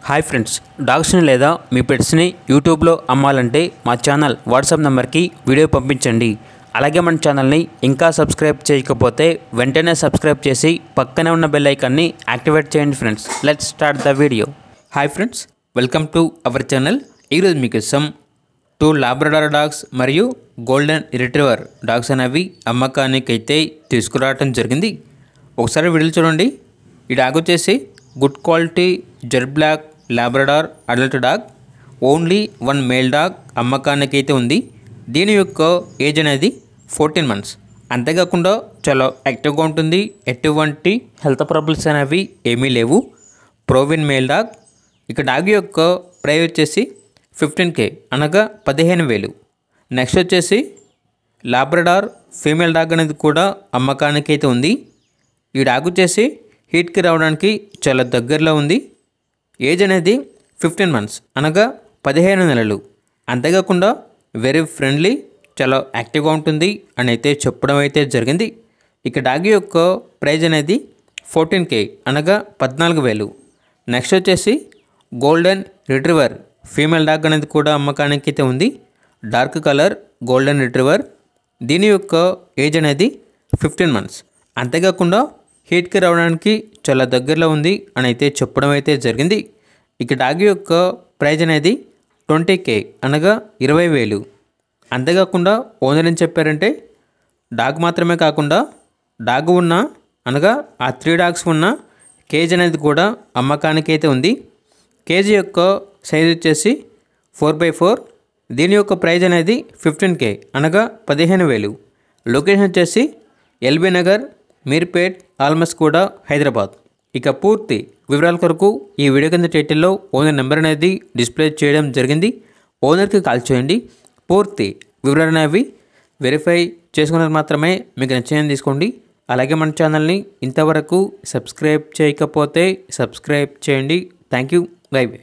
Hi friends, డాగ్స్ని లేదా మీ పెట్స్ని యూట్యూబ్లో అమ్మాలంటే మా ఛానల్ వాట్సాప్ నెంబర్కి వీడియో పంపించండి. అలాగే మన ఛానల్ని ఇంకా సబ్స్క్రైబ్ చేయకపోతే వెంటనే సబ్స్క్రైబ్ చేసి పక్కనే ఉన్న బెల్ ఐకాన్ని యాక్టివేట్ చేయండి friends. Let's start the video. Hi friends, welcome to our channel. ఈరోజు మీకోసం 2 లాబ్రడార్ డాగ్స్ మరియు గోల్డెన్ రిట్రీవర్ డాగ్స్ అనేవి అమ్మకానికి అయితే తీసుకురావడం జరిగింది. ఒకసారి వీడియోలు చూడండి. ఈ డాగ్ వచ్చేసి good quality Z black Labrador adult dog. Only 1 male dog అమ్మకానికి అయితే ఉంది. దీని యొక్క ఏజ్ అనేది 14 months. అంతేకాకుండా చాలా యాక్టివ్గా ఉంటుంది. ఎటువంటి హెల్త్ ప్రాబ్లమ్స్ అనేవి ఏమీ లేవు. ప్రోవిన్ మేల్ డాగ్. ఇక డాగ్ యొక్క ప్రైస్ వచ్చేసి 15K అనగా 15,000. నెక్స్ట్ వచ్చేసి లాబ్రడార్ ఫీమేల్ డాగ్ అనేది కూడా అమ్మకానికి అయితే ఉంది. ఈ డాగ్ వచ్చేసి హీట్కి రావడానికి చాలా దగ్గరలో ఉంది. ఏజ్ అనేది 15 months అనగా 15 నెలలు. అంతేకాకుండా వెరీ ఫ్రెండ్లీ, చాలా యాక్టివ్గా ఉంటుంది అని అయితే చెప్పడం అయితే జరిగింది. ఇక డాగ్ యొక్క ప్రైజ్ అనేది 14K అనగా 14,000. నెక్స్ట్ వచ్చేసి గోల్డెన్ రిట్రీవర్ ఫీమేల్ డాగ్ అనేది కూడా అమ్మకానికి అయితే ఉంది. Dark colour golden retriever. దీని యొక్క ఏజ్ అనేది 15 months. అంతేకాకుండా హీట్కి రావడానికి చాలా దగ్గరలో ఉంది అని అయితే చెప్పడం అయితే జరిగింది. ఇక డాగ్ యొక్క ప్రైజ్ అనేది 20K అనగా 20,000. అంతేకాకుండా ఓనర్ ఏం చెప్పారంటే డాగ్ మాత్రమే కాకుండా డాగ్ ఉన్న అనగా ఆ 3 డాగ్స్ ఉన్న కేజ్ అనేది కూడా అమ్మకానికి అయితే ఉంది. కేజీ యొక్క సైజ్ వచ్చేసి 4x4. దీని యొక్క ప్రైజ్ అనేది 15K అనగా 15,000. లొకేషన్ వచ్చేసి ఎల్బీ నగర్, మీర్పేట్, ఆల్మస్ కూడా, హైదరాబాద్. ఇక పూర్తి వివరాల కొరకు ఈ వీడియో కింద టైటిల్లో ఓనర్ నెంబర్ అనేది డిస్ప్లే చేయడం జరిగింది. ఓనర్కి కాల్ చేయండి. పూర్తి వివరాలు అనేవి వెరిఫై చేసుకున్నది మాత్రమే మీకు నచ్చిందని తీసుకోండి. అలాగే మన ఛానల్ని ఇంతవరకు సబ్స్క్రైబ్ చేయకపోతే సబ్స్క్రైబ్ చేయండి. Thank you. By by.